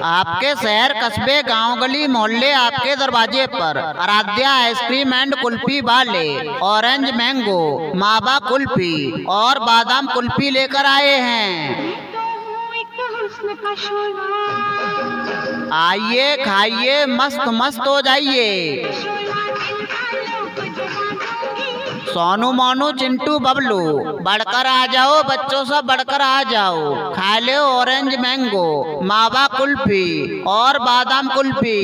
आपके शहर, कस्बे, गांव, गली, मोहल्ले आपके दरवाजे पर आराध्या आइसक्रीम एंड कुल्फी वाले ऑरेंज मैंगो, मावा कुल्फी और बादाम कुल्फी लेकर आए हैं। आइए, खाइए, मस्त मस्त हो जाइए। सोनू, मोनू, चिंटू, बबलू, बढ़कर आ जाओ बच्चों, सब बढ़कर आ जाओ। खा लो ऑरेंज मैंगो, मावा कुल्फी और बादाम कुल्फी।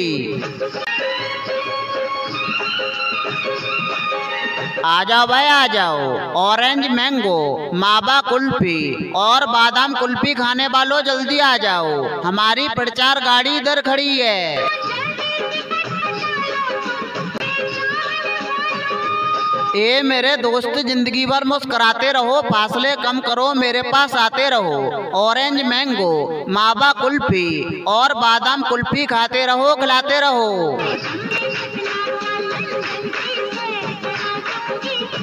आ जाओ भाई, आ जाओ। ऑरेंज मैंगो, मावा कुल्फी और बादाम कुल्फी खाने वालों जल्दी आ जाओ। हमारी प्रचार गाड़ी इधर खड़ी है। ए मेरे दोस्त, जिंदगी भर मुस्कुराते रहो, फासले कम करो, मेरे पास आते रहो। ऑरेंज मैंगो, मावा कुल्फी और बादाम कुल्फी खाते रहो, खिलाते रहो।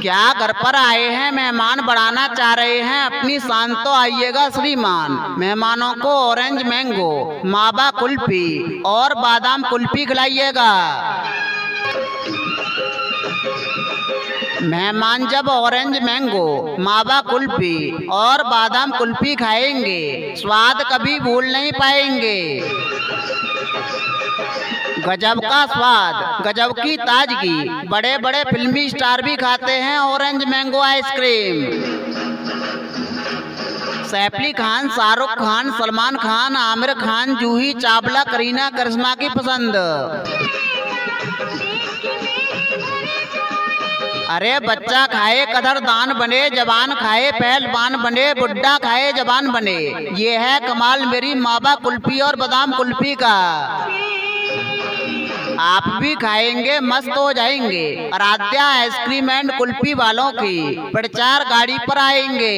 क्या घर पर आए हैं, मेहमान बढ़ाना चाह रहे हैं अपनी शान, तो आइएगा श्रीमान। मेहमानों को ऑरेंज मैंगो, मावा कुल्फी और बादाम कुल्फी खिलाइएगा। मेहमान जब ऑरेंज मैंगो, मावा कुल्फी और बादाम कुल्फी खाएंगे, स्वाद कभी भूल नहीं पाएंगे। गजब का स्वाद, गजब की ताजगी। बड़े बड़े फिल्मी स्टार भी खाते हैं orange mango ice cream. Saif Ali Khan, Shahrukh Khan, Salman Khan, Aamir Khan, Juhi Chawla, Kareena Karisma की पसंद। अरे बच्चा खाए कदरदान बने, जवान खाए पहलवान बने, बुड्ढा खाए जवान बने। ये है कमाल मेरी मावा कुल्फी और बादाम कुल्फी का। आप भी खाएंगे, मस्त हो जाएंगे। आराध्या आइसक्रीम एंड कुल्फी वालों की प्रचार गाड़ी पर आएंगे।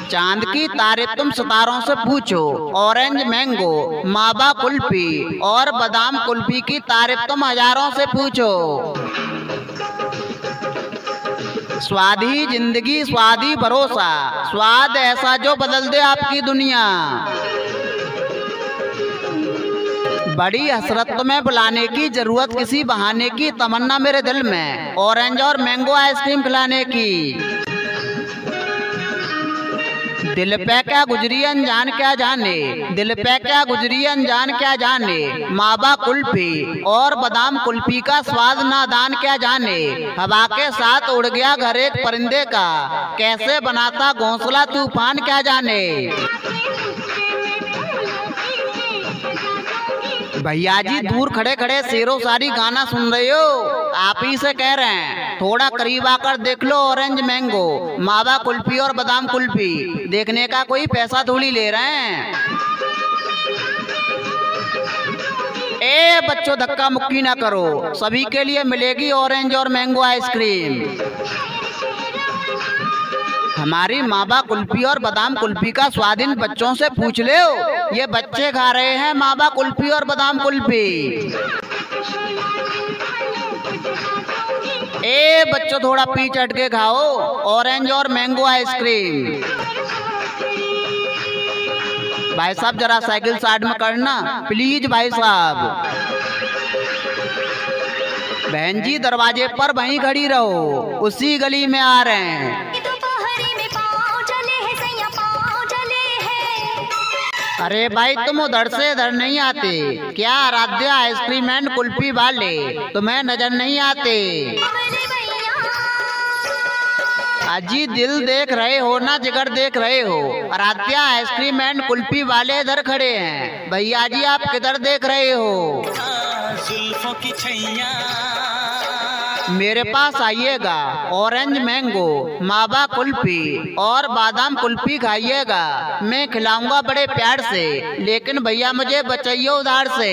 चांद की तारे तुम सितारों से पूछो, ऑरेंज मैंगो, मावा कुल्फी और बादाम कुल्फी की तारीफ तुम हजारों से पूछो। स्वादी जिंदगी, स्वादी भरोसा, स्वाद ऐसा जो बदल दे आपकी दुनिया। बड़ी हसरत में बुलाने की जरूरत, किसी बहाने की तमन्ना मेरे दिल में, ऑरेंज और मैंगो आइसक्रीम खिलाने की। दिल पे क्या गुजरी अनजान क्या जाने, दिल पे क्या गुजरी अनजान क्या जाने। मावा कुल्फी और बादाम कुल्फी का स्वाद नादान क्या जाने। हवा के साथ उड़ गया घर एक परिंदे का, कैसे बनाता घोंसला तूफान क्या जाने। भैया जी दूर खड़े खड़े शेरों सारी गाना सुन रहे हो, आप ही से कह रहे हैं, थोड़ा करीब आकर देख लो ऑरेंज मैंगो, मावा कुल्फी और बादाम कुल्फी। देखने का कोई पैसा थोड़ी ले रहे हैं। ए बच्चों, धक्का मुक्की ना करो, सभी के लिए मिलेगी ऑरेंज और मैंगो आइसक्रीम। हमारी मावा कुल्फी और बादाम कुल्फी का स्वाद इन बच्चों से पूछ लो। ये बच्चे खा रहे हैं मावा कुल्फी और बादाम कुल्फी। ए बच्चों, थोड़ा पी चट के खाओ ऑरेंज और मैंगो आइसक्रीम। भाई साहब जरा साइकिल साइड में करना प्लीज भाई साहब। बहन जी दरवाजे पर वहीं खड़ी रहो, उसी गली में आ रहे हैं। अरे भाई तुम उधर से इधर नहीं आते क्या? आराध्या आइसक्रीम एंड कुल्फी वाले तुम्हें नजर नहीं आते? अजी दिल देख रहे हो ना जिगर देख रहे हो? आराध्या आइसक्रीम एंड कुल्फी वाले इधर खड़े हैं, भैया जी आप किधर देख रहे हो? जुल्फों की छैया मेरे पास आइएगा, ऑरेंज मैंगो, मावा कुल्फी और बादाम कुल्फी खाइएगा। मैं खिलाऊंगा बड़े प्यार से, लेकिन भैया मुझे बचाइए उधार से।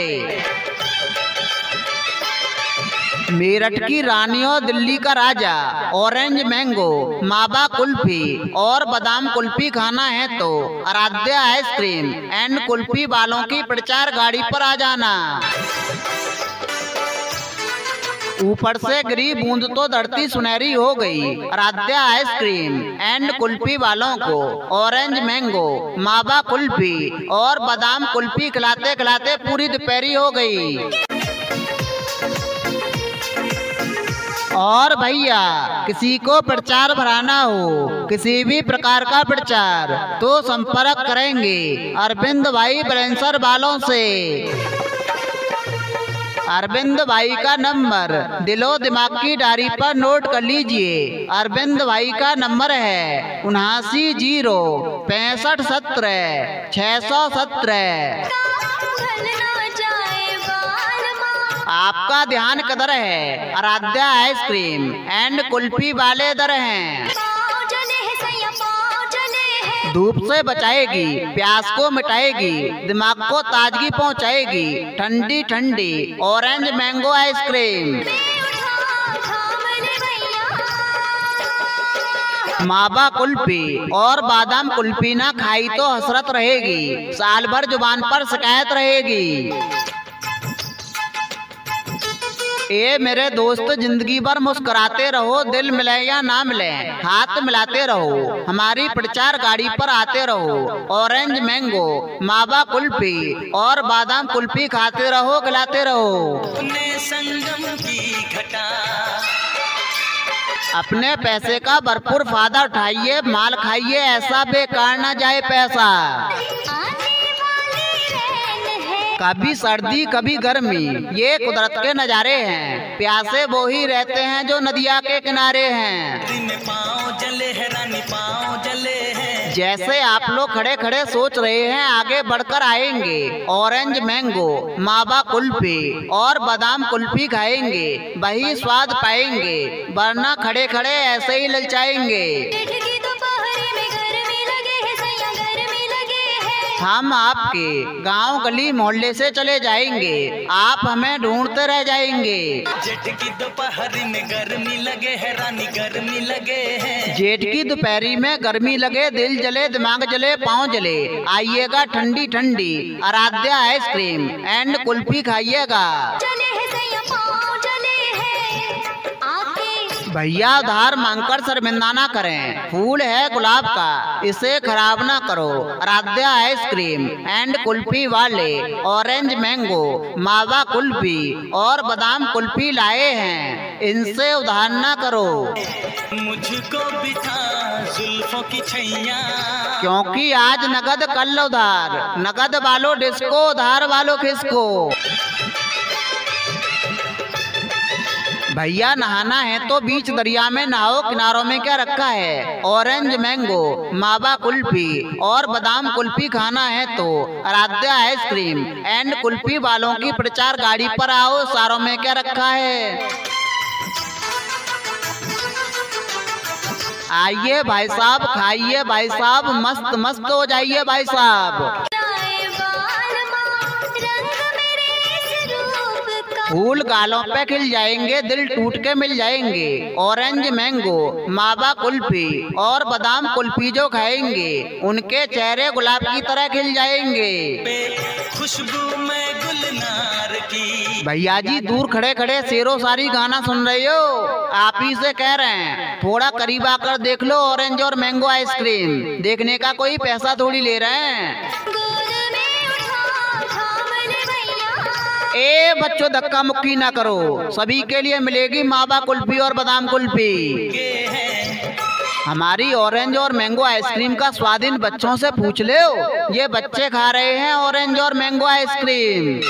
मेरठ की रानी और दिल्ली का राजा, ऑरेंज मैंगो, मावा कुल्फी और बादाम कुल्फी खाना है तो आराध्या आइसक्रीम एंड कुल्फी वालों की प्रचार गाड़ी पर आ जाना। ऊपर से गिरी बूंद तो धरती सुनहरी हो गई। आराध्या आइसक्रीम एंड कुल्फी वालों को ऑरेंज मैंगो, मावा कुल्फी और बादाम कुल्फी खिलाते खिलाते पूरी दोपहरी हो गई। और भैया किसी को प्रचार भराना हो, किसी भी प्रकार का प्रचार, तो संपर्क करेंगे अरविंद भाई बैलेंसर वालों से। अरविंद भाई का नंबर दिलो दिमाग की डायरी पर नोट कर लीजिए। अरविंद भाई का नंबर है 79 0 65 17 617। आपका ध्यान किधर है? आराध्या आइसक्रीम एंड कुल्फी वाले दर हैं। धूप से बचाएगी, प्यास को मिटाएगी, दिमाग को ताजगी पहुंचाएगी, ठंडी ठंडी ऑरेंज मैंगो आइसक्रीम। मावा कुल्फी और बादाम कुल्फी ना खाई तो हसरत रहेगी, साल भर जुबान पर शिकायत रहेगी। ए मेरे दोस्त, जिंदगी भर मुस्कुराते रहो, दिल मिले या ना मिले हाथ मिलाते रहो, हमारी प्रचार गाड़ी पर आते रहो, ऑरेंज मैंगो, मावा कुल्फी और बादाम कुल्फी खाते रहो, खिलाते रहो। संगम की घटा अपने पैसे का भरपूर फायदा उठाइए, माल खाइए, ऐसा बेकार ना जाए पैसा। कभी सर्दी कभी गर्मी, ये कुदरत के नज़ारे हैं। प्यासे वो ही रहते हैं जो नदिया के किनारे हैं। जैसे आप लोग खड़े खड़े सोच रहे हैं, आगे बढ़कर आएंगे, ऑरेंज मैंगो, मावा कुल्फी और बादाम कुल्फी खाएंगे, वही स्वाद पाएंगे, वरना खड़े खड़े ऐसे ही ललचाएंगे। हम आपके गांव गली मोहल्ले से चले जाएंगे, आप हमें ढूंढते रह जाएंगे। जेठ की दोपहरी में गर्मी लगे है रानी, गर्मी लगे है। जेठ की दोपहरी में गर्मी लगे, दिल जले, दिमाग जले, पाँव जले, आइएगा ठंडी ठंडी आराध्या आइसक्रीम एंड कुल्फी खाइएगा। भैया उधार मांगकर शर्मिंदा ना करें, फूल है गुलाब का, इसे खराब ना करो। आराध्या आइसक्रीम एंड कुल्फी वाले ऑरेंज मैंगो, मावा कुल्फी और बादाम कुल्फी लाए हैं, इनसे उधार ना करो। मुझको बिठा जुल्फों की छैया, क्योंकि आज नगद कल उधार, नगद वालों डिस्को, उधार वालों किसको। भैया नहाना है तो बीच दरिया में नहाओ, किनारों में क्या रखा है। ऑरेंज मैंगो, मावा कुल्फी और बादाम कुल्फी खाना है तो आराध्या आइसक्रीम एंड कुल्फी वालों की प्रचार गाड़ी पर आओ, सारों में क्या रखा है। आइए भाई साहब, खाइए भाई साहब, मस्त मस्त हो जाइए भाई साहब। फूल गालों पे खिल जाएंगे, दिल टूट के मिल जाएंगे। ऑरेंज मैंगो, मावा कुल्फी और बादाम कुल्फी जो खाएंगे, उनके चेहरे गुलाब की तरह खिल जाएंगे। खुशबू में गुलनार की। भैया जी दूर खड़े खड़े शेरो शायरी गाना सुन रहे हो, आप ही से कह रहे हैं, थोड़ा करीब आकर देख लो ऑरेंज और मैंगो आइसक्रीम। देखने का कोई पैसा थोड़ी ले रहे हैं। ए बच्चों, धक्का मुक्की ना करो, सभी के लिए मिलेगी मावा कुल्फी और बादाम कुल्फी। हमारी ऑरेंज और मैंगो आइसक्रीम का स्वाद इन बच्चों से पूछ लो, ये बच्चे खा रहे हैं ऑरेंज और मैंगो आइसक्रीम।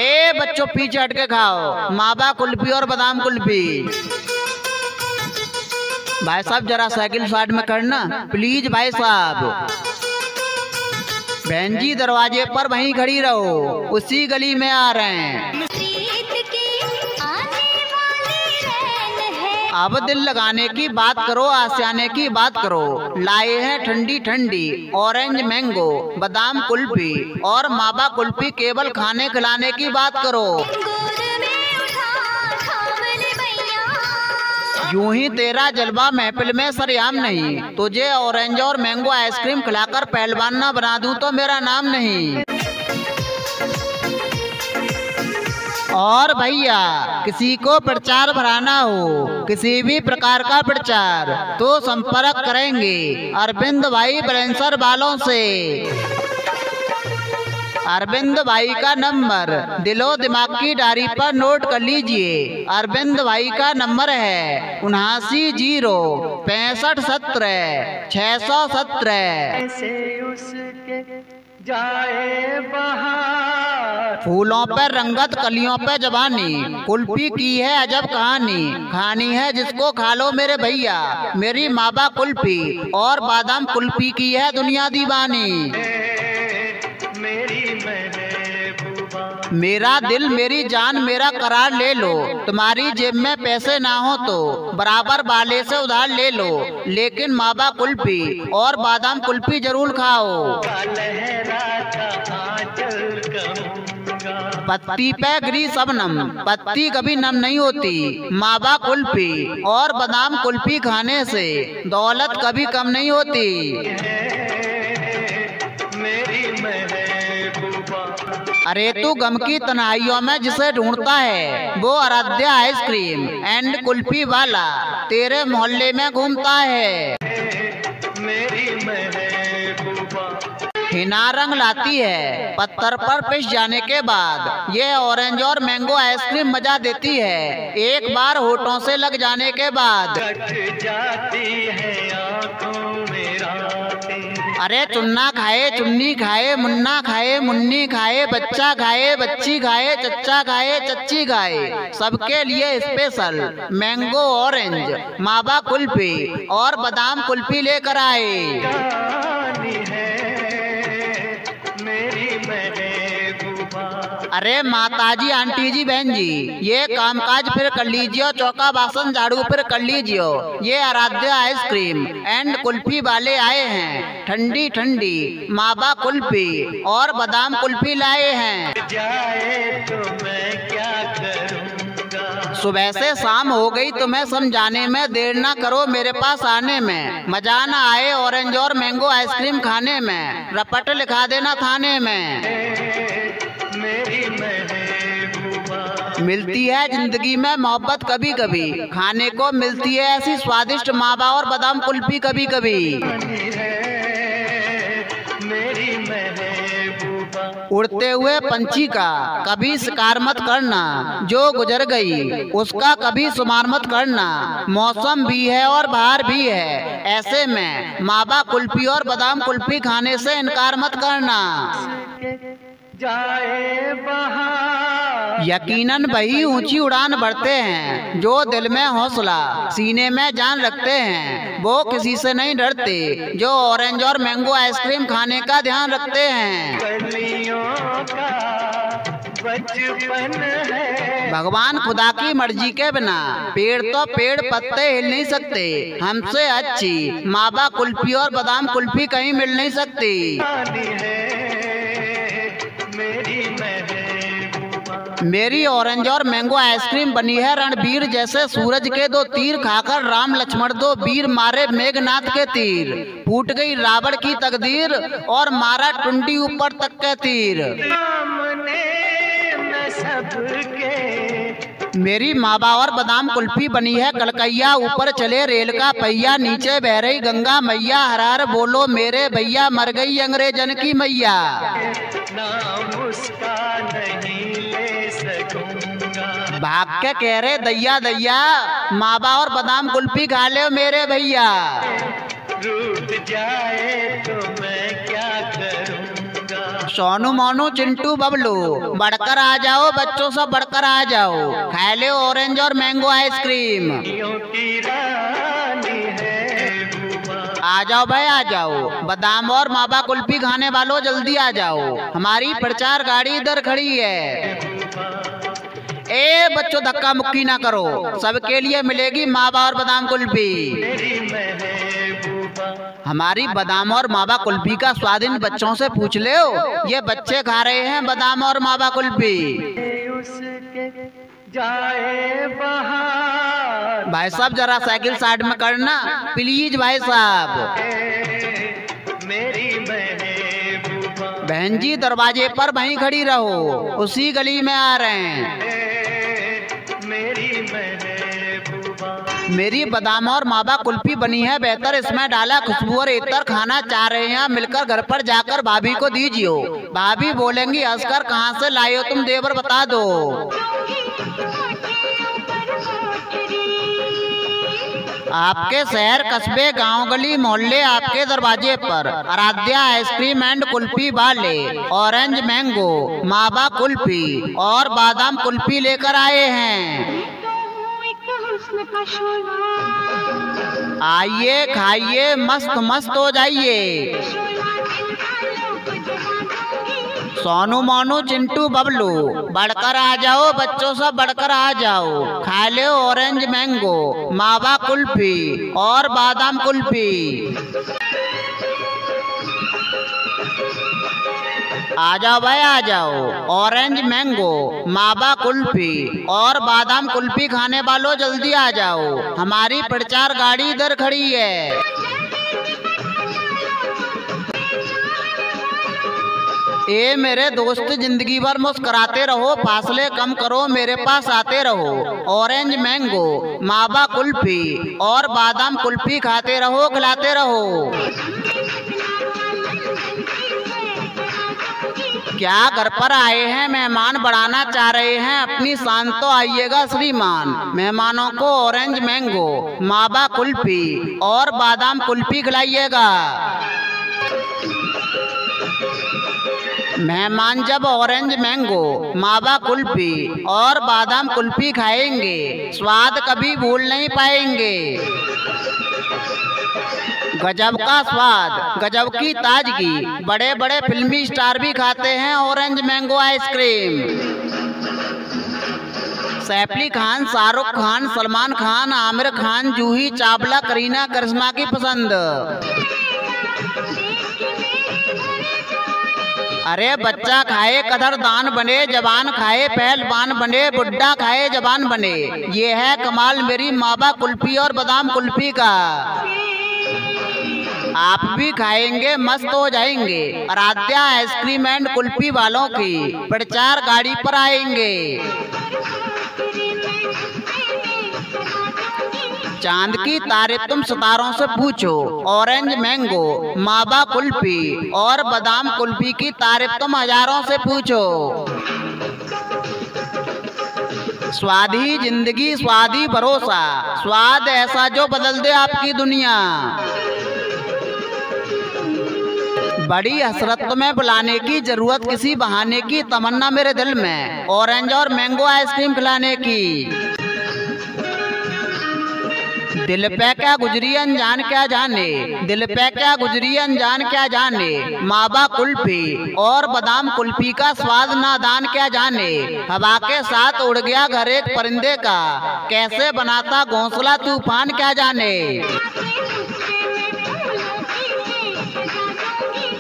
ए बच्चों, पीछे हट के खाओ मावा कुल्फी और बादाम कुल्फी। भाई साहब जरा साइकिल साइड में करना प्लीज भाई साहब। बहन जी दरवाजे पर वहीं खड़ी रहो, उसी गली में आ रहे हैं। अब दिल लगाने की बात करो, आसियाने की बात करो। लाए हैं ठंडी ठंडी ऑरेंज मैंगो, बादाम कुल्फी और मावा कुल्फी, केवल खाने खिलाने की बात करो। यूं ही तेरा जलवा महफिल में सरेआम नहीं, तुझे ऑरेंज और मैंगो आइसक्रीम खिलाकर पहलवान ना बना दूं तो मेरा नाम नहीं। और भैया किसी को प्रचार भराना हो, किसी भी प्रकार का प्रचार, तो संपर्क करेंगे अरविंद भाई ब्रेंसर वालों से। अरविंद भाई का नंबर दिलो दिमाग की डायरी पर नोट कर लीजिए। अरविंद भाई का नंबर है 79 0 65 17 617। जाए बहार फूलों पे रंगत कलियों पे जवानी, कुल्फी की है अजब कहानी, खानी है जिसको खा लो मेरे भैया, मेरी माबा कुल्फी और बादाम कुल्फी की है दुनिया दीवानी। मेरा दिल मेरी जान मेरा करार ले लो, तुम्हारी जेब में पैसे ना हो तो बराबर वाले से उधार ले लो, लेकिन माबा कुल्फी और बादाम कुल्फी जरूर खाओ। पत्ती पे गिरी शबनम, पत्ती कभी नम नहीं होती, माबा कुल्फी और बादाम कुल्फी खाने से दौलत कभी कम नहीं होती। अरे तू गम की तन्हाइयों में जिसे ढूंढता है, वो आराध्या आइसक्रीम एंड कुल्फी वाला तेरे मोहल्ले में घूमता है। हिना रंग लाती है पत्थर पर पिस जाने के बाद, ये ऑरेंज और मैंगो आइसक्रीम मजा देती है एक बार होठों से लग जाने के बाद। अरे चुन्ना खाए चुन्नी खाए, मुन्ना खाए मुन्नी खाए, बच्चा खाए बच्ची खाए, चच्चा खाए चच्ची खाए, सबके लिए स्पेशल मैंगो ऑरेंज माबा कुल्फी और बादाम कुल्फी लेकर आए। अरे माताजी आंटी जी बहन जी, ये कामकाज फिर कर लीजिए, चौका बासन झाड़ू फिर कर लीजिए, ये आराध्या आइसक्रीम एंड कुल्फी वाले आए हैं, ठंडी ठंडी माबा कुल्फी और बादाम कुल्फी लाए हैं। जाए तो मैं क्या करूंगा, सुबह से शाम हो गई, तुम्हें समझाने में देर ना करो मेरे पास आने में, मजा ना आए ऑरेंज और मैंगो आइसक्रीम खाने में, रपट लिखा देना थाने में। मिलती है जिंदगी में मोहब्बत कभी कभी, खाने को मिलती है ऐसी स्वादिष्ट मावा और बादाम कुल्फी कभी कभी। उड़ते हुए पंछी का कभी शिकार मत करना, जो गुजर गई उसका कभी शुमार मत करना, मौसम भी है और बाहर भी है, ऐसे में मावा कुल्फी और बादाम कुल्फी खाने से इनकार मत करना। जाए बहार यकीनन वही ऊंची उड़ान भरते हैं जो दिल में हौसला सीने में जान रखते हैं, वो किसी से नहीं डरते जो ऑरेंज और मैंगो आइसक्रीम खाने का ध्यान रखते हैं। भगवान खुदा की मर्जी के बिना पेड़ तो पेड़ पत्ते हिल नहीं सकते, हमसे अच्छी मावा कुल्फी और बादाम कुल्फी कहीं मिल नहीं सकती। मेरी ऑरेंज और मैंगो आइसक्रीम बनी है रणबीर जैसे सूरज के दो तीर, खाकर राम लक्ष्मण दो वीर मारे मेघनाथ के तीर, फूट गई रावण की तकदीर और मारा टुंडी ऊपर तक के तीर। मेरी मावा और बादाम कुल्फी बनी है कलकैया, ऊपर चले रेल का पहिया, नीचे बह रही गंगा मैया, हरार बोलो मेरे भैया, मर गई अंग्रेजन की मैया। भाग के कह रहे दैया दैया, मावा और बादाम कुल्फी खा ले मेरे भैया। रूठ जाए तो मैं क्या करूंगा, सोनू मोनू चिंटू बबलू बढ़कर आ जाओ, बच्चों से बढ़कर आ जाओ, खा ले ऑरेंज और मैंगो आइसक्रीम। आ जाओ भाई आ जाओ, बादाम और मावा कुल्फी खाने वालों जल्दी आ जाओ, हमारी प्रचार गाड़ी इधर खड़ी है। ए बच्चों धक्का मुक्की ना करो, सबके लिए मिलेगी मावा और बादाम कुल्फी। हमारी बादाम और मावा कुल्फी का स्वाद इन बच्चों से पूछ ले, ये बच्चे खा रहे हैं बादाम और मावा कुल्फी। जाए बहार भाई साहब जरा साइकिल साइड में करना प्लीज भाई साहब। बहन जी दरवाजे पर वहीं खड़ी रहो, उसी गली में आ रहे हैं। मेरी बादाम और मावा कुल्फी बनी है बेहतर, इसमें डाला खुशबू और इतर। खाना चाह रहे हैं मिलकर घर पर जाकर भाभी को दीजियो। भाभी बोलेंगी हंसकर कहाँ से लाए हो तुम देवर बता दो। आपके शहर कस्बे गांव गली मोहल्ले आपके दरवाजे पर आराध्या आइसक्रीम एंड कुल्फी वाले ऑरेंज मैंगो मावा कुल्फी और बादाम कुल्फी लेकर आए हैं। आइए खाइए मस्त मस्त हो जाइए। सोनू मोनू चिंटू बबलू बढ़कर आ जाओ, बच्चों सब बढ़कर आ जाओ। खा लो ऑरेंज मैंगो मावा कुल्फी और बादाम कुल्फी। आ जाओ भाई आ जाओ। ऑरेंज मैंगो मावा कुल्फी और बादाम कुल्फी खाने वालों जल्दी आ जाओ, हमारी प्रचार गाड़ी इधर खड़ी है। ए मेरे दोस्त जिंदगी भर मुस्कुराते रहो, फासले कम करो, मेरे पास आते रहो। ऑरेंज मैंगो मावा कुल्फी और बादाम कुल्फी खाते रहो, खिलाते रहो। क्या घर पर आए हैं मेहमान बढ़ाना चाह रहे हैं अपनी शान तो आइएगा श्रीमान। मेहमानों को ऑरेंज मैंगो मावा कुल्फी और बादाम कुल्फी खिलाइएगा। मेहमान जब ऑरेंज मैंगो मावा कुल्फी और बादाम कुल्फी खाएंगे स्वाद कभी भूल नहीं पाएंगे। गजब का स्वाद, गजब की ताजगी, बड़े बड़े फिल्मी स्टार भी खाते हैं orange mango ice cream. Saif Ali Khan, Shahrukh Khan, Salman Khan, Aamir Khan, Juhi Chawla, Kareena Karisma की पसंद। अरे बच्चा खाए कदरदान बने, जवान खाए पहलवान बने, बुड्ढा खाए जवान बने। ये है कमाल मेरी मावा कुल्फी और बादाम कुल्फी का। आप भी खाएंगे मस्त हो जाएंगे। आराध्या आइसक्रीम एंड कुल्फी वालों की प्रचार गाड़ी पर आएंगे। चांद की तारे तुम सितारों से पूछो, ऑरेंज मैंगो मावा कुल्फी और बादाम कुल्फी की तारीफ तुम हजारों से पूछो। स्वाद ही जिंदगी, स्वाद ही भरोसा, स्वाद ऐसा जो बदल दे आपकी दुनिया। बड़ी हसरत तुम्हें बुलाने की, जरूरत किसी बहाने की, तमन्ना मेरे दिल में ऑरेंज और मैंगो आइसक्रीम खिलाने की। दिल पे क्या गुजरी अनजान क्या जाने, दिल पे क्या गुजरी अनजान क्या जाने। मावा कुल्फी और बादाम कुल्फी का स्वाद नादान क्या जाने। हवा के साथ उड़ गया घर एक परिंदे का, कैसे बनाता घोंसला तूफान क्या जाने।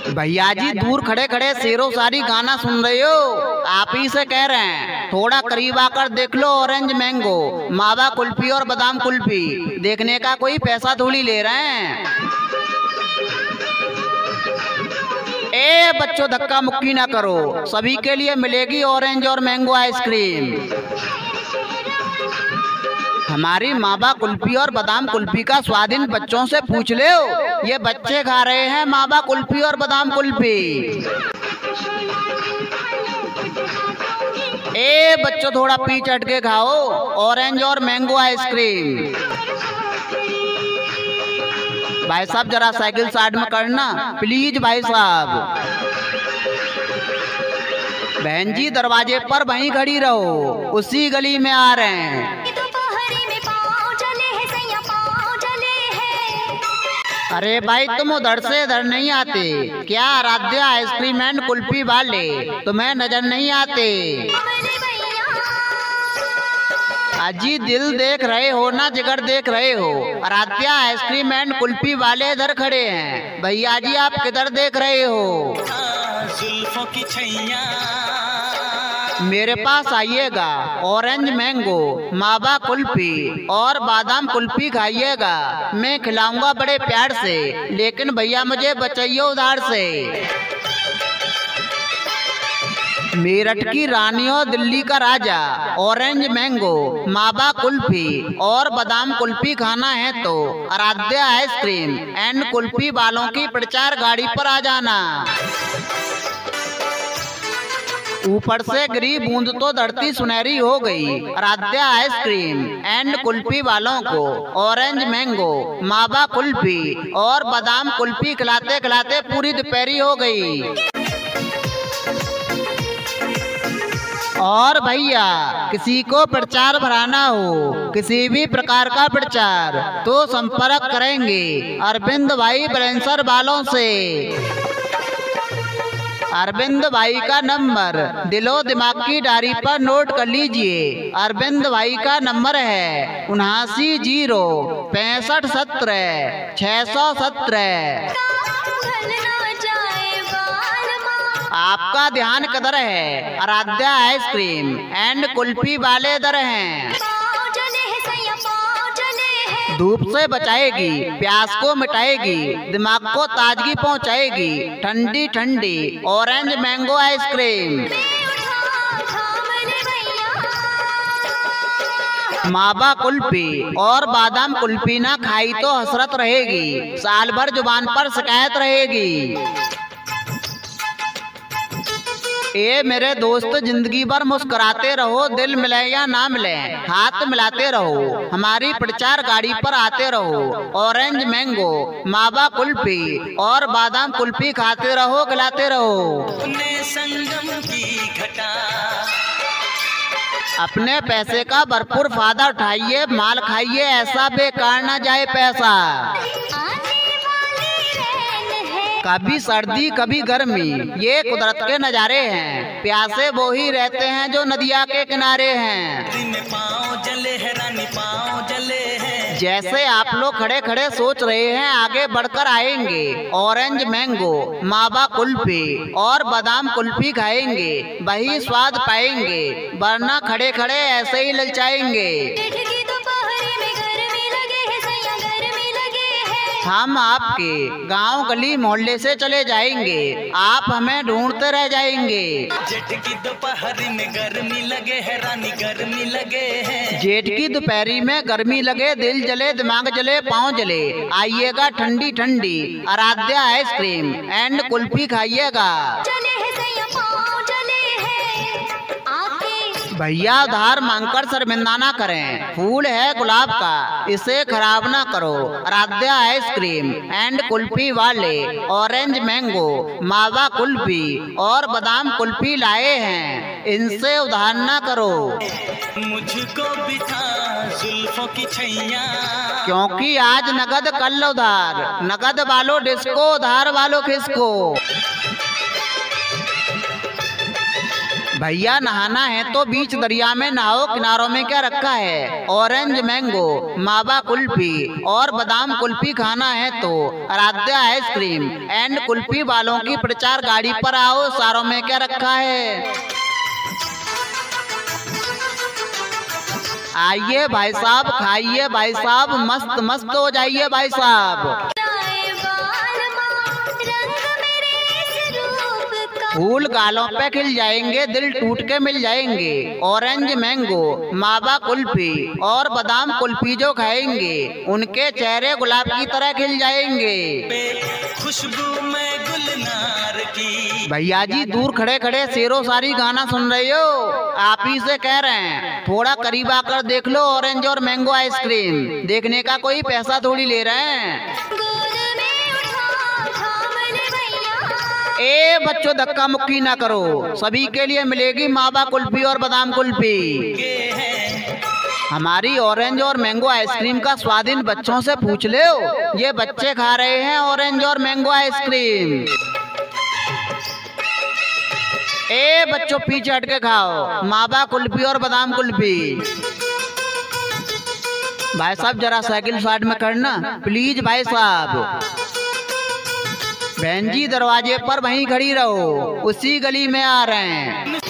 भैया जी दूर खड़े खड़े शेरों सारी गाना सुन रहे हो, आप ही से कह रहे हैं थोड़ा करीब आकर देख लो ऑरेंज मैंगो मावा कुल्फी और बादाम कुल्फी। देखने का कोई पैसा थोड़ी ले रहे हैं। ए बच्चों धक्का मुक्की ना करो, सभी के लिए मिलेगी ऑरेंज और मैंगो आइसक्रीम। हमारी मावा कुल्फी और बादाम कुल्फी का स्वाद इन बच्चों से पूछ लो, ये बच्चे खा रहे हैं मावा कुल्फी और बादाम कुल्फी। ए बच्चों थोड़ा पीछ हट के खाओ ऑरेंज और मैंगो आइसक्रीम। भाई साहब जरा साइकिल साइड में करना प्लीज भाई साहब। बहन जी दरवाजे पर वहीं खड़ी रहो, उसी गली में आ रहे हैं। अरे भाई तुम उधर से इधर नहीं आते क्या? आराध्या आइसक्रीम एंड कुल्फी वाले तुम्हें नजर नहीं आते? अजी दिल देख रहे हो ना जिगर देख रहे हो? आराध्या आइसक्रीम एंड कुल्फी वाले इधर खड़े हैं। भैया जी आप किधर देख रहे हो? जुल्फों की छैया मेरे पास आइएगा, ऑरेंज मैंगो मावा कुल्फी और बादाम कुल्फी खाइएगा। मैं खिलाऊंगा बड़े प्यार से, लेकिन भैया मुझे बचाइए उधार से। मेरठ की रानी और दिल्ली का राजा ऑरेंज मैंगो, मावा कुल्फी और बादाम कुल्फी खाना है तो आराध्या आइसक्रीम एंड कुल्फी वालों की प्रचार गाड़ी पर आ जाना। ऊपर से गिरी बूंद तो धरती सुनहरी हो गई। आराध्या आइसक्रीम एंड कुल्फी वालों को ऑरेंज मैंगो, मावा कुल्फी और बादाम कुल्फी खिलाते खिलाते पूरी दोपहरी हो गई। और भैया किसी को प्रचार भराना हो, किसी भी प्रकार का प्रचार, तो संपर्क करेंगे अरविंद भाई बैलेंसर वालों से। अरविंद भाई का नंबर दिलो दिमाग की डायरी पर नोट कर लीजिए। अरविंद भाई का नंबर है 79 0 65 17 617। आपका ध्यान किधर है? आराध्या आइसक्रीम एंड कुल्फी वाले दर हैं। धूप से बचाएगी, प्यास को मिटाएगी, दिमाग को ताजगी पहुंचाएगी ठंडी ठंडी ऑरेंज मैंगो आइसक्रीम। मावा कुल्फी और बादाम कुल्फी ना खाई तो हसरत रहेगी, साल भर जुबान पर शिकायत रहेगी। ए मेरे दोस्त, जिंदगी भर मुस्कुराते रहो, दिल मिले या ना मिले हाथ मिलाते रहो, हमारी प्रचार गाड़ी पर आते रहो। ऑरेंज मैंगो, मावा कुल्फी और बादाम कुल्फी खाते रहो, खिलाते रहो। संगम की घटा अपने पैसे का भरपूर फायदा उठाइए, माल खाइए, ऐसा बेकार ना जाए पैसा। कभी सर्दी कभी गर्मी, ये कुदरत के नज़ारे हैं। प्यासे वो ही रहते हैं जो नदिया के किनारे हैं। जैसे आप लोग खड़े खड़े सोच रहे हैं, आगे बढ़कर आएंगे, ऑरेंज मैंगो, मावा कुल्फी और बादाम कुल्फी खाएंगे, वही स्वाद पाएंगे, वरना खड़े खड़े ऐसे ही ललचाएंगे। हम आपके गांव गली मोहल्ले से चले जाएंगे, आप हमें ढूंढते रह जाएंगे। जेठ की दोपहरी में गर्मी लगे है रानी, गर्मी लगे है। जेठ की दोपहरी में गर्मी लगे, दिल जले, दिमाग जले, पाँव जले, आइएगा ठंडी ठंडी आराध्या आइसक्रीम एंड कुल्फी खाइएगा। भैया उधार मांगकर शर्मिंदा ना करें, फूल है गुलाब का, इसे खराब ना करो। आराध्या आइसक्रीम एंड कुल्फी वाले ऑरेंज मैंगो, मावा कुल्फी और बादाम कुल्फी लाए हैं, इनसे उधार ना करो। मुझको बिठा जुल्फों की छैया, क्योंकि आज नगद कल उधार, नगद वालों डिस्को, उधार वालों किसको। भैया नहाना है तो बीच दरिया में नहाओ, किनारों में क्या रखा है। ऑरेंज मैंगो, मावा कुल्फी और बादाम कुल्फी खाना है तो आराध्या आइसक्रीम एंड कुल्फी वालों की प्रचार गाड़ी पर आओ, सारों में क्या रखा है। आइए भाई साहब, खाइए भाई साहब, मस्त मस्त हो जाइए भाई साहब। फूल गालों पे खिल जाएंगे, दिल टूट के मिल जाएंगे। ऑरेंज मैंगो, मावा कुल्फी और बादाम कुल्फी जो खाएंगे, उनके चेहरे गुलाब की तरह खिल जाएंगे। खुशबू में गुलनार की। भैया जी दूर खड़े खड़े शेरो सारी गाना सुन रहे हो, आप ही से कह रहे हैं, थोड़ा करीब आकर देख लो ऑरेंज और मैंगो आइसक्रीम। देखने का कोई पैसा थोड़ी ले रहे हैं। ए बच्चों, धक्का मुक्की ना करो, सभी के लिए मिलेगी मावा कुल्फी और बादाम कुल्फी। हमारी ऑरेंज और मैंगो आइसक्रीम का स्वाद इन बच्चों से पूछ लो, ये बच्चे खा रहे हैं ऑरेंज और मैंगो आइसक्रीम। ए बच्चों, पीछे हट के खाओ मावा कुल्फी और बादाम कुल्फी। भाई साहब जरा साइकिल साइड में करना प्लीज भाई साहब। बहन जी दरवाजे पर वहीं खड़ी रहो, उसी गली में आ रहे हैं।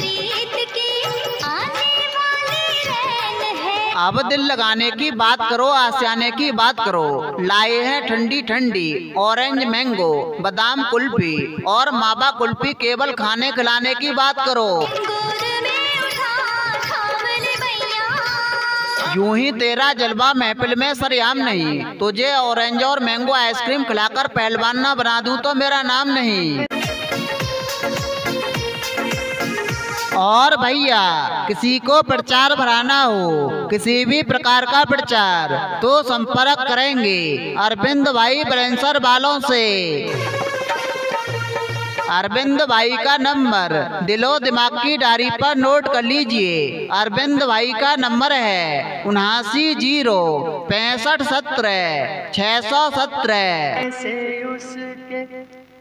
अब दिल लगाने की बात करो, आसियाने की बात करो। लाए हैं ठंडी ठंडी ऑरेंज मैंगो बादाम कुल्फी और मावा कुल्फी, केवल खाने खिलाने की बात करो। यूं ही तेरा जलवा महफिल में सरेआम नहीं, तुझे ऑरेंज और मैंगो आइसक्रीम खिलाकर पहलवान ना बना दूं तो मेरा नाम नहीं। और भैया किसी को प्रचार भराना हो, किसी भी प्रकार का प्रचार, तो संपर्क करेंगे अरविंद भाई बैलेंसर वालों से। अरविंद भाई का नंबर दिलो दिमाग की डायरी पर नोट कर लीजिए। अरविंद भाई का नंबर है 79 0 65 17 617।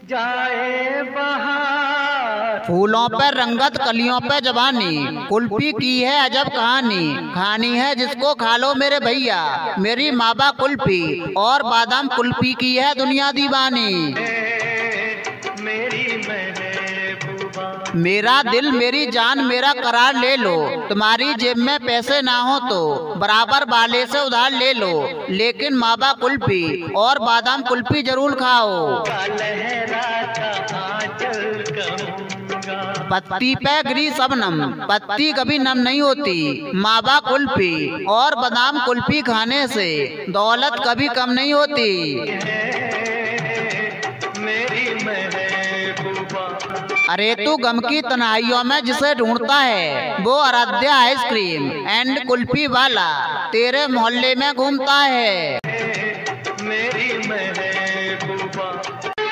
जाए बहार फूलों पर रंगत कलियों पे जवानी, कुल्फी की है अजब कहानी। खानी है जिसको खा लो मेरे भैया, मेरी मावा कुल्फी और बादाम कुल्फी की है दुनिया दीवानी। मेरी महबूबा, मेरा दिल मेरी जान मेरा करार ले लो, तुम्हारी जेब में पैसे ना हो तो बराबर वाले से उधार ले लो, लेकिन मावा कुल्फी और बादाम कुल्फी जरूर खाओ। पत्ती पे गिरी शबनम, पत्ती कभी नम नहीं होती। मावा कुल्फी और बादाम कुल्फी खाने से दौलत कभी कम नहीं होती। मेरी महबूबा, अरे तू गम की तन्हाइयों में जिसे ढूंढता है, वो आराध्या आइसक्रीम एंड कुल्फी वाला तेरे मोहल्ले में घूमता है। मेरी महबूबा,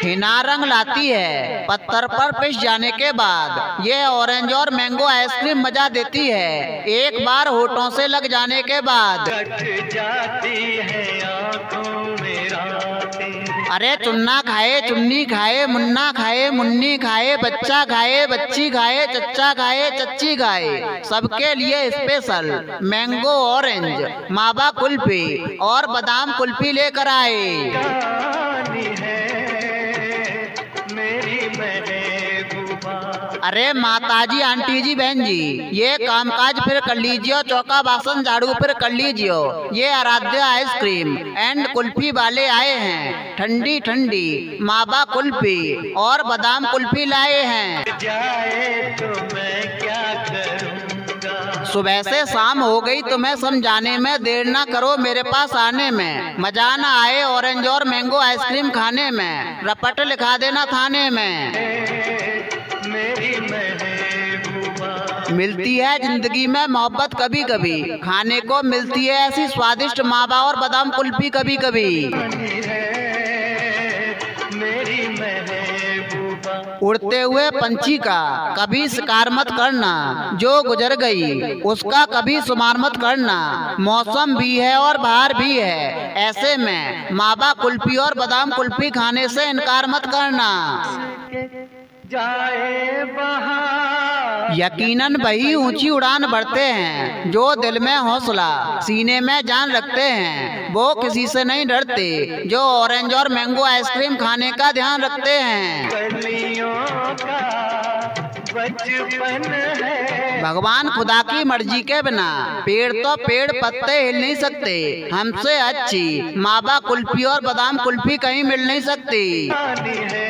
हिना रंग लाती है पत्थर पर पिस जाने के बाद, ये ऑरेंज और मैंगो आइसक्रीम मजा देती है एक बार होठों से लग जाने के बाद। कट जाती है आँखों में रातें, अरे चुन्ना खाए चुन्नी खाए, मुन्ना खाए मुन्नी खाए, बच्चा खाए बच्ची खाए, चच्चा खाए चच्ची खाए, सबके लिए स्पेशल मैंगो ऑरेंज मावा कुल्फी और बादाम कुल्फी लेकर आए। कहानी है मेरी महबूबा। अरे माताजी आंटी जी बहन जी, ये कामकाज फिर कर लीजिए, चौका बासन झाड़ू फिर कर लीजिए। ये आराध्या आइसक्रीम एंड कुल्फी वाले आए हैं, ठंडी ठंडी मावा कुल्फी और बादाम कुल्फी लाए हैं। जाए तो मैं क्या करूँगा, सुबह से शाम हो गई, तुम्हें समझाने में देर ना करो मेरे पास आने में। मजा ना आए ऑरेंज और मैंगो आइसक्रीम खाने में, रपट लिखा देना थाने में। मेरी महबूबा, मिलती है जिंदगी में मोहब्बत कभी कभी, खाने को मिलती है ऐसी स्वादिष्ट मावा और बादाम कुल्फी कभी कभी। मेरी महबूबा, उड़ते हुए पंछी का कभी शिकार मत करना, जो गुजर गई उसका कभी शुमार मत करना। मौसम भी है और बहार भी है, ऐसे में मावा कुल्फी और बादाम कुल्फी खाने से इनकार मत करना। जाए बहार, यकीनन वही ऊंची उड़ान भरते हैं जो दिल में हौसला सीने में जान रखते हैं, वो किसी से नहीं डरते जो ऑरेंज और मैंगो आइसक्रीम खाने का ध्यान रखते हैं। कलियों का बचपन है, भगवान खुदा की मर्जी के बिना पेड़ तो पेड़ पत्ते हिल नहीं सकते, हमसे अच्छी मावा कुल्फी और बादाम कुल्फी कहीं मिल नहीं सकती। कहानी है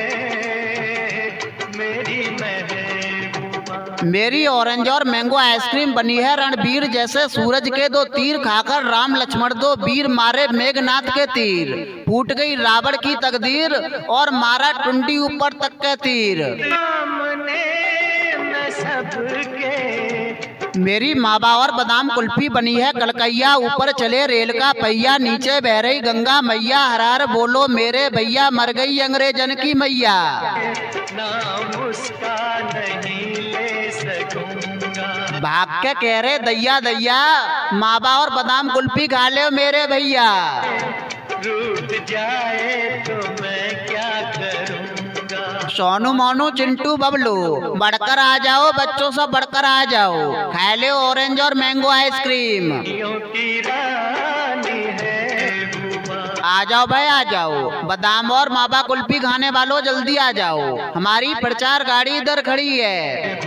मेरी महबूबा। मेरी ऑरेंज और मैंगो आइसक्रीम बनी है रणबीर जैसे सूरज के दो तीर, खाकर राम लक्ष्मण दो वीर मारे मेघनाथ के तीर। फूट गई रावण की तकदीर और मारा टुंडी ऊपर तक के तीर। सामने न सबके, मेरी मावा और बादाम कुल्फी बनी है कलकैया, ऊपर चले रेल का पहिया, नीचे बह रही गंगा मैया। हर हर बोलो मेरे भैया, मर गई अंग्रेजन की मैया। नाम उसका नहीं ले सकूंगा, भाग के कह रहे दैया दैया, मावा और बादाम कुल्फी खा ले मेरे भैया। रूठ जाए तो मैं क्या करूँगा। सोनू मोनू चिंटू बबलू बढ़कर आ जाओ, बच्चों सब बढ़कर आ जाओ, खा लो ऑरेंज और मैंगो आइसक्रीम। की रानी है बुआ, आ जाओ भाई आ जाओ, बादाम और मावा कुल्फी खाने वालों जल्दी आ जाओ, हमारी प्रचार गाड़ी इधर खड़ी है।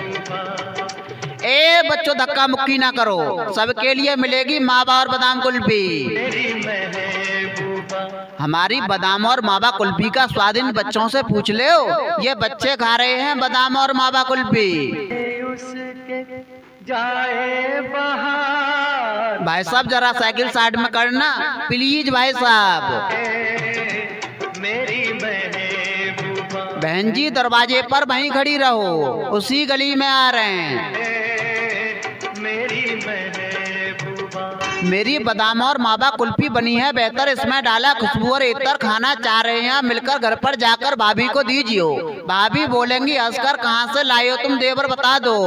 ए बच्चों धक्का मुक्की ना करो, सबके लिए मिलेगी मावा और बादाम कुल्फी। हमारी बादाम और मावा कुल्फी का स्वाद इन बच्चों से पूछ ले, ये बच्चे खा रहे हैं बादाम और मावा कुल्फी। भाई साहब जरा साइकिल साइड में करना प्लीज भाई साहब। बहन जी दरवाजे पर वहीं खड़ी रहो, उसी गली में आ रहे हैं। मेरी बादाम और मावा कुल्फी बनी है बेहतर, इसमें डाला खुशबू और इतर। खाना चाह रहे हैं मिलकर घर पर जाकर भाभी को दीजियो। भाभी बोलेंगी हंसकर कहाँ से लाए हो तुम देवर बता दो।